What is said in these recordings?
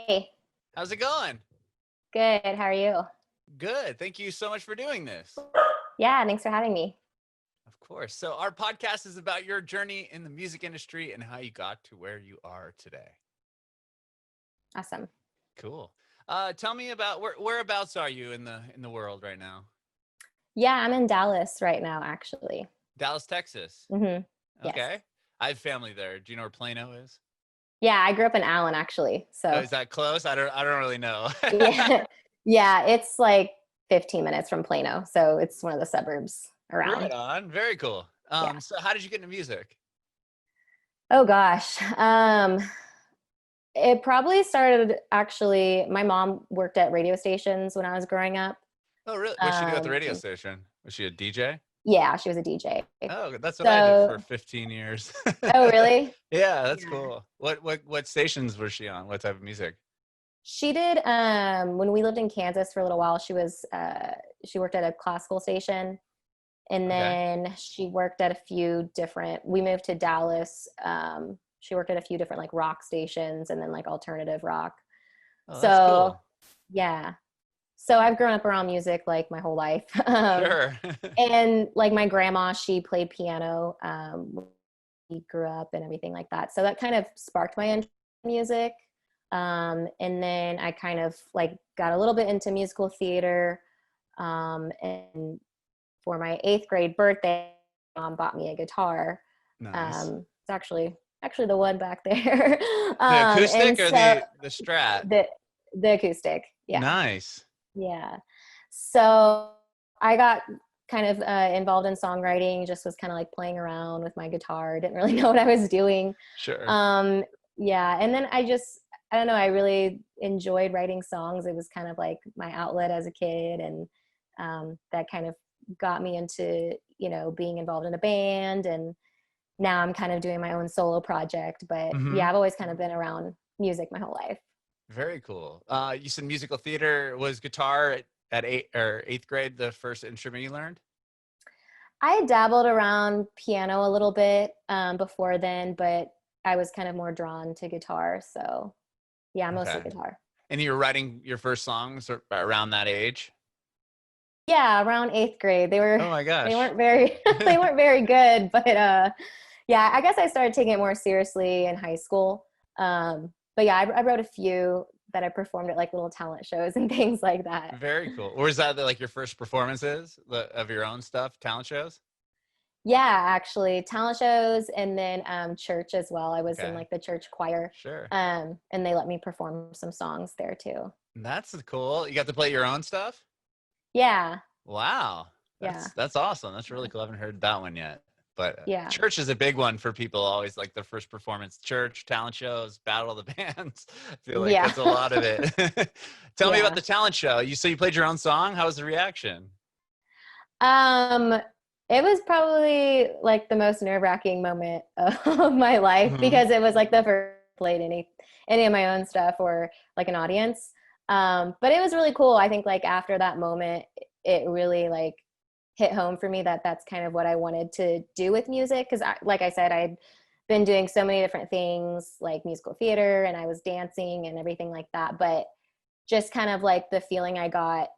Hey, How's it going? good. How are you? Good. Thank you so much for doing this. Yeah, thanks for having me. Of course. So, our podcast is about your journey in the music industry and how you got to where you are today. Awesome. Cool. Tell me about whereabouts are you in the world right now? Yeah, I'm in Dallas right now, actually. Dallas, Texas. Yes. Okay. I have family there. Do you know where Plano is? Yeah, I grew up in Allen, actually. Oh, So, is that close? I don't really know. yeah, yeah, it's like 15 minutes from Plano. So it's one of the suburbs Right around. on. Very cool. Yeah. So how did you get into music? Oh gosh. It probably started actually, my mom worked at radio stations when I was growing up. Oh, really? What'd she do at the radio And station? Was she a DJ? yeah, she was a DJ. Oh, that's what I did for So, 15 years. oh, really? Yeah, that's Yeah. cool. What stations was she on? What type of music? She did when we lived in Kansas for a little while, she worked at a classical station, and Okay. then she worked at a few different we moved to Dallas. She worked at a few different like rock stations and then like alternative rock. Oh, that's So cool. yeah. So I've grown up around music like my whole life. Sure. And like my grandma, she played piano. We grew up and everything like that. So that kind of sparked my interest in music. And then I kind of like got a little bit into musical theater. And for my 8th grade birthday, mom bought me a guitar. Nice. It's actually the one back there. The And acoustic or so the Strat? the the acoustic, yeah, Nice. yeah. So I got kind of involved in songwriting. Just was kind of like playing around with my guitar. Didn't really know what I was doing. Sure. Um, yeah, and then I don't know. I really enjoyed writing songs. It was kind of like my outlet as a kid, and that kind of got me into being involved in a band. And now I'm kind of doing my own solo project. But Mm-hmm. yeah, I've always kind of been around music my whole life. Very cool. You said musical theater. Was guitar at eighth grade the first instrument you learned? I dabbled around piano a little bit before then, but I was kind of more drawn to guitar. So yeah, mostly Okay. guitar. And you were writing your first songs around that age? Yeah, around 8th grade. Oh my They gosh. weren't very they weren't very good, but yeah, I guess I started taking it more seriously in high school. But yeah, I wrote a few that I performed at like little talent shows and things like that. Very cool. Or is that like your first performances of your own stuff, talent shows? Yeah, actually, talent shows and then church as well. I was in Okay. like the church choir, Sure. and they let me perform some songs there too. That's cool. You got to play your own stuff? Yeah, Wow. yeah, That's awesome. That's really cool. I haven't heard that one yet. But yeah, church is a big one for people always like their first performance. Church, talent shows, battle of the bands. I feel like yeah, that's a lot of it. Tell me about yeah. the talent show. You played your own song. How was the reaction? Um, it was probably like the most nerve-wracking moment of my life Hmm. because it was like the first I played any of my own stuff or like an audience. But it was really cool. I think like after that moment, it really like hit home for me that that's kind of what I wanted to do with music. Because like I said, I'd been doing so many different things like musical theater and I was dancing and everything like that. But just kind of like the feeling I got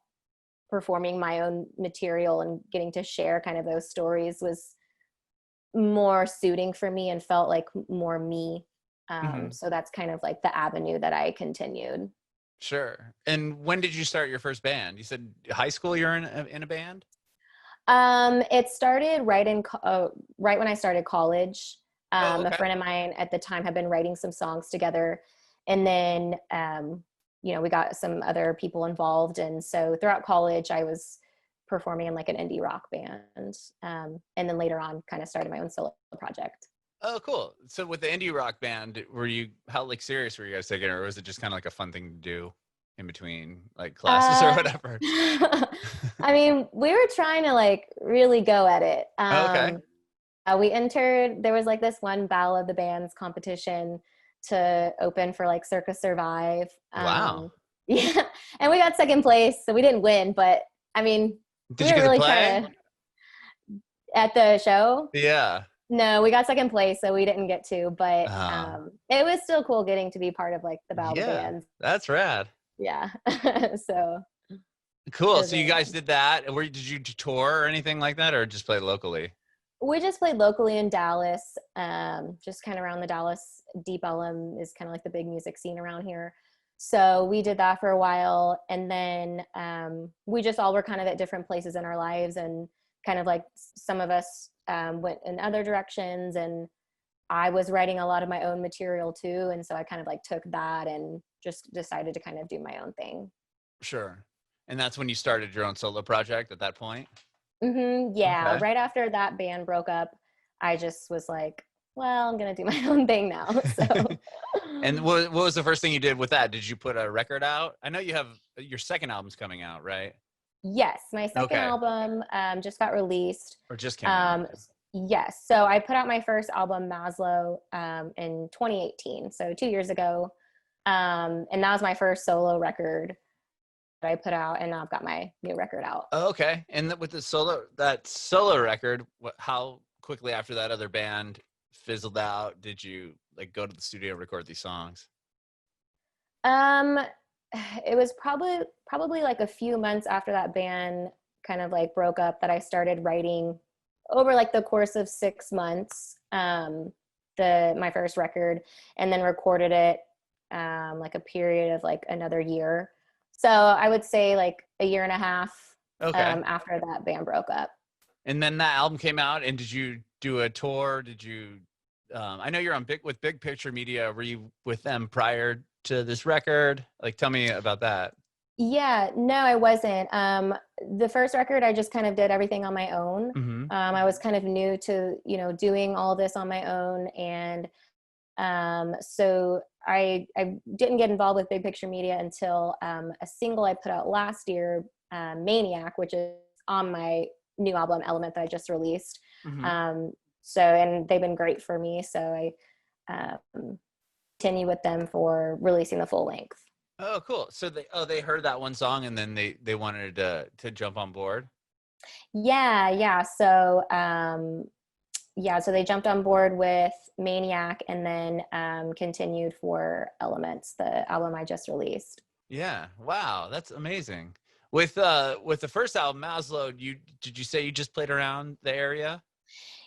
performing my own material and getting to share kind of those stories was more suiting for me and felt like more me. Hmm. So that's kind of like the avenue that I continued. Sure. And when did you start your first band? You said high school you're in a band? It started right when I started college. Oh, A okay. friend of mine at the time had been writing some songs together, and then we got some other people involved, and so throughout college, I was performing in like an indie rock band, and then later on, kind of started my own solo project. Oh, cool. So with the indie rock band, how like serious were you guys taking it, or was it just kind of like a fun thing to do in between like classes or Uh, whatever? I mean, we were trying to like really go at it. Okay. We entered, there was like this one Battle of the Bands competition to open for like Circus Survive. Wow. Yeah, and we got second place, so we didn't win, but I mean, we Did you were get to really play? trying to at the show. Yeah. No, we got second place, so we didn't get to, but Uh, it was still cool getting to be part of like the battle of the yeah, bands. that's rad. Yeah. So it Cool. was So you really guys fun. did that. Where did you tour or anything like that, or just play locally? We just played locally in Dallas, just kind of around the Dallas. Deep Ellum is kind of like the big music scene around here. So we did that for a while. And then we just all were kind of at different places in our lives. And kind of like some of us went in other directions. And I was writing a lot of my own material too. And so I kind of like took that and just decided to kind of do my own thing. Sure. And that's when you started your own solo project at that point? Yeah, Okay. right after that band broke up, I just was like, well, I'm gonna do my own thing now. So And what was the first thing you did with that? Did you put a record out? I know you have your second album's coming out, right? yes, my second Okay. album just got released. Or just came out. Um, Okay. yes, so I put out my first album, Maslow, in 2018, so 2 years ago, and that was my first solo record that I put out, and now I've got my new record out. Oh, okay. And with that solo record, how quickly after that other band fizzled out did you like go to the studio and record these songs? Um, it was probably like a few months after that band kind of like broke up that I started writing over like the course of 6 months. The my first record, and then recorded it like a period of like another year. So I would say like a year and a half Okay. after that band broke up. And then that album came out, and did you do a tour? Did you? I know you're on Big Picture Media. Were you with them prior to this record? Like, tell me about that. Yeah, no, I wasn't. The first record, I just kind of did everything on my own. Mm-hmm. I was kind of new to, doing all this on my own. And so I didn't get involved with Big Picture Media until a single I put out last year, Maniac, which is on my new album, Element, that I just released. Mm-hmm. And they've been great for me. So I continue with them for releasing the full length. Oh, cool. So they heard that one song, and then they wanted to jump on board. Yeah. So they jumped on board with Maniac, and then continued for Elements, the album I just released. Yeah. Wow, that's amazing. With the first album, Maslow, did you say you just played around the area?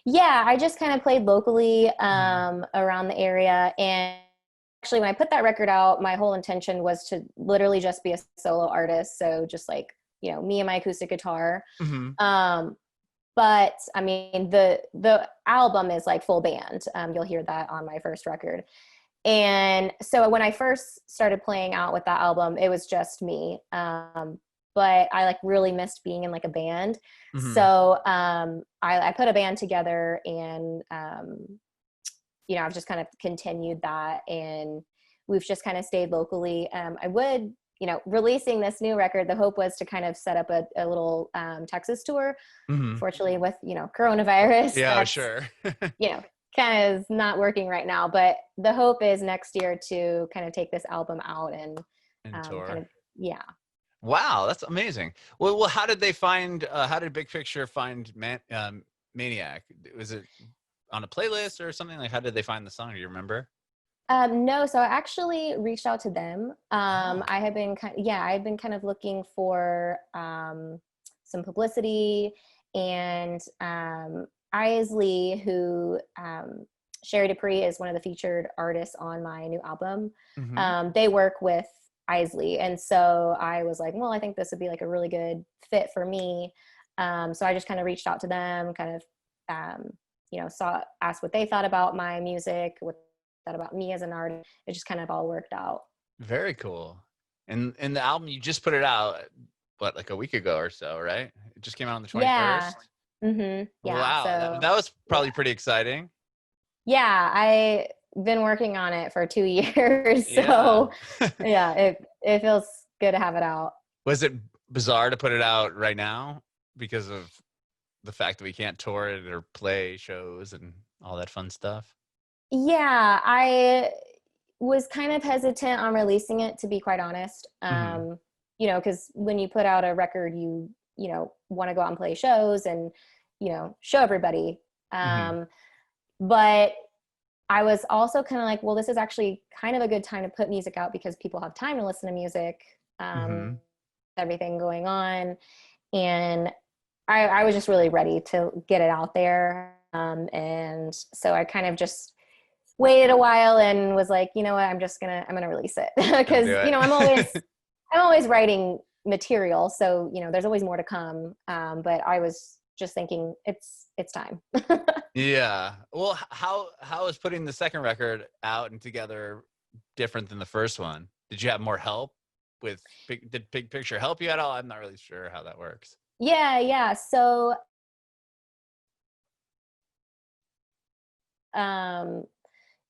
Yeah, I just kind of played locally Mm-hmm. around the area. And actually, when I put that record out, my whole intention was to literally just be a solo artist. So just like, me and my acoustic guitar. Mm-hmm. But I mean, the album is like full band. You'll hear that on my first record. And so when I first started playing out with that album, it was just me. But I like really missed being in like a band. Mm-hmm. So I put a band together, and I've just kind of continued that, and we've just kind of stayed locally. I would, releasing this new record, the hope was to kind of set up a little Texas tour. Mm-hmm. Fortunately, with coronavirus, Yeah, that's sure. kind of is not working right now. But the hope is next year to kind of take this album out and And kind tour. of yeah. Wow, that's amazing. Well, how did they find? How did Big Picture find Maniac? Was it on a playlist or something? Like, how did they find the song? Do you remember? No, so I actually reached out to them. Oh. I had been I had been kind of looking for some publicity, and Isley, who Sherry Dupree is one of the featured artists on my new album. Mm-hmm. They work with Isley, and so I was like, well, I think this would be like a really good fit for me. So I just kind of reached out to them, kind of asked what they thought about my music, what they thought about me as an artist. It just kind of all worked out. Very cool. And the album, you just put it out, what, like a week ago or so, right? It just came out on the 21st. Yeah. Yeah. Wow, So that was yeah. probably pretty exciting. Yeah, I've been working on it for 2 years. Yeah. So yeah, it feels good to have it out. Was it bizarre to put it out right now because of the fact that we can't tour it or play shows and all that fun stuff? Yeah, I was kind of hesitant on releasing it, to be quite honest. Mm-hmm. Because when you put out a record, you want to go out and play shows and, show everybody. Mm-hmm. But I was also kind of like, well, this is actually kind of a good time to put music out because people have time to listen to music, Mm-hmm. everything going on. And I was just really ready to get it out there. And so I kind of just waited a while and was like, you know what, I'm gonna release it Gonna do because, you know, it. I'm always writing material. So, you know, there's always more to come. But I was just thinking it's time. Yeah. Well, how is putting the second record out and together different than the first one? Did you have more help with did Big Picture help you at all? I'm not really sure how that works. Yeah. Yeah. So, um,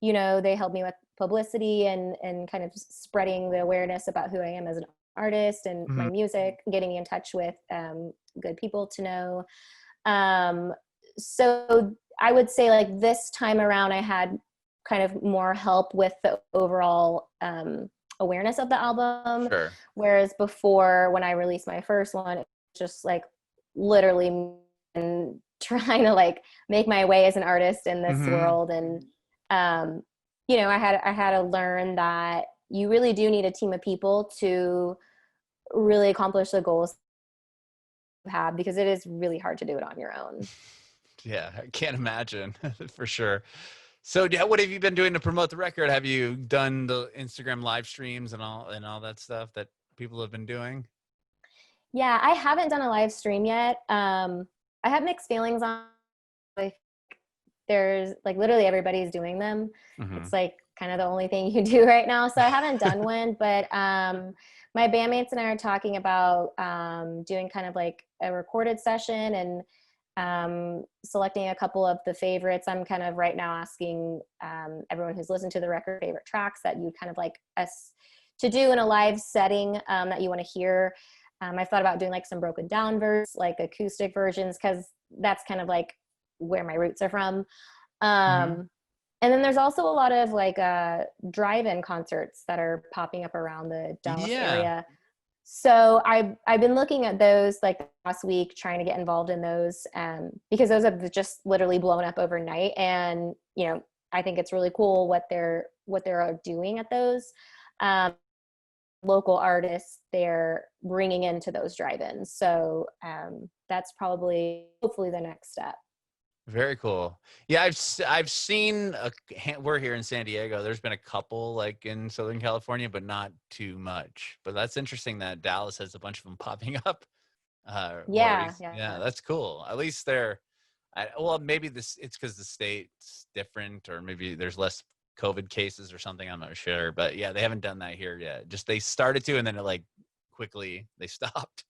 you know, they helped me with publicity and kind of spreading the awareness about who I am as an artist and my Mhm. music, getting me in touch with good people to know. Um, so I would say like this time around, I had kind of more help with the overall awareness of the album. Sure. Whereas before, when I released my first one, it was just like literally and trying to like make my way as an artist in this Mm-hmm. world. And um, you know, I had to learn that you really do need a team of people to really accomplish the goals you have, because it is really hard to do it on your own. Yeah, I can't imagine for sure. So, yeah, what have you been doing to promote the record? Have you done the Instagram live streams and all that stuff that people have been doing? Yeah, I haven't done a live stream yet. I have mixed feelings on, like, there's like literally everybody's doing them. Mm-hmm. It's like kind of the only thing you do right now. So I haven't done one, but my bandmates and I are talking about doing kind of like a recorded session and selecting a couple of the favorites. I'm kind of right now asking everyone who's listened to the record favorite tracks that you'd kind of like us to do in a live setting that you want to hear. I've thought about doing like some broken down versions, like acoustic versions, because that's kind of like where my roots are from. Mm-hmm. Um, and then there's also a lot of like drive-in concerts that are popping up around the Dallas Yeah. area. So I've been looking at those like last week, trying to get involved in those because those have just literally blown up overnight. And you know, I think it's really cool what they're doing at those. Um, Local artists they're bringing into those drive-ins. So that's probably hopefully the next step. Very cool. Yeah, I've seen we're here in San Diego. There's been a couple like in Southern California, but not too much. But that's interesting that Dallas has a bunch of them popping up. More Yeah, recent. Yeah, yeah. that's cool. At least they're, well, maybe it's because the state's different, or maybe there's less COVID cases or something. I'm not sure, but yeah, they haven't done that here yet. Just they started to, and then it like quickly they stopped.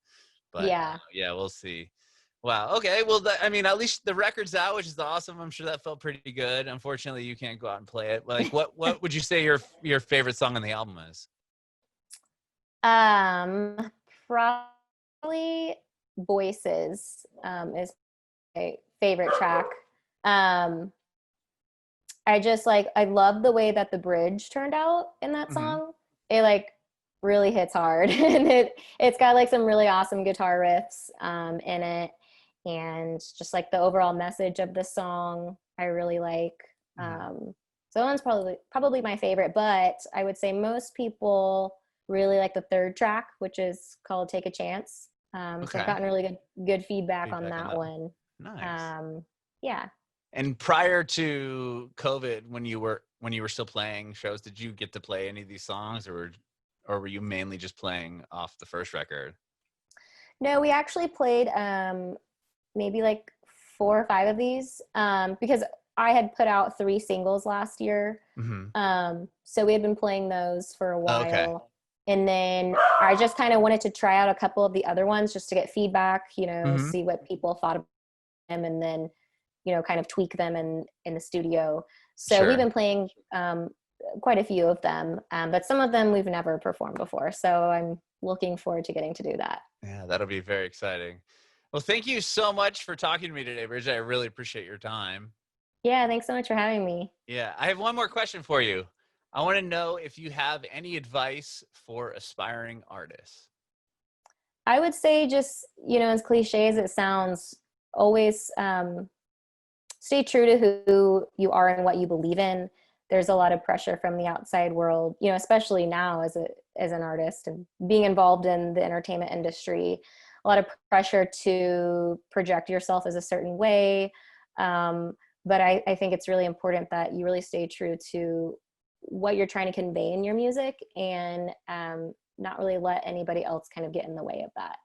But Yeah. yeah, we'll see. Wow. Okay. Well, I mean, at least the record's out, which is awesome. I'm sure that felt pretty good. Unfortunately, you can't go out and play it. Like, what would you say your favorite song on the album is? Um, Probably Voices, is my favorite track. Um, I just like, I love the way that the bridge turned out in that Mm-hmm. song. It like really hits hard and it's got like some really awesome guitar riffs in it. And just like the overall message of the song, I really like. Mm-hmm. So that one's probably my favorite, but I would say most people really like the third track, which is called Take a Chance. So I've Okay. gotten really good feedback on Feedback on that that one. one. Nice. Um, yeah. And prior to COVID, when you were still playing shows, did you get to play any of these songs, or were you mainly just playing off the first record? No, we actually played maybe like 4 or 5 of these because I had put out 3 singles last year. Mm-hmm. So we had been playing those for a Okay. while. And then I just kind of wanted to try out a couple of the other ones just to get feedback, you know, Mm-hmm. see what people thought of them, and then, you know, kind of tweak them in the studio. So we've Sure. been playing quite a few of them, but some of them we've never performed before. So I'm looking forward to getting to do that. Yeah, that'll be very exciting. Well, thank you so much for talking to me today, Bridget. I really appreciate your time. Yeah, thanks so much for having me. Yeah, I have one more question for you. I want to know if you have any advice for aspiring artists. I would say just, you know, as cliche as it sounds, always stay true to who you are and what you believe in. There's a lot of pressure from the outside world, you know, especially now as an artist and being involved in the entertainment industry, a lot of pressure to project yourself as a certain way. But I think it's really important that you really stay true to what you're trying to convey in your music, and not really let anybody else kind of get in the way of that.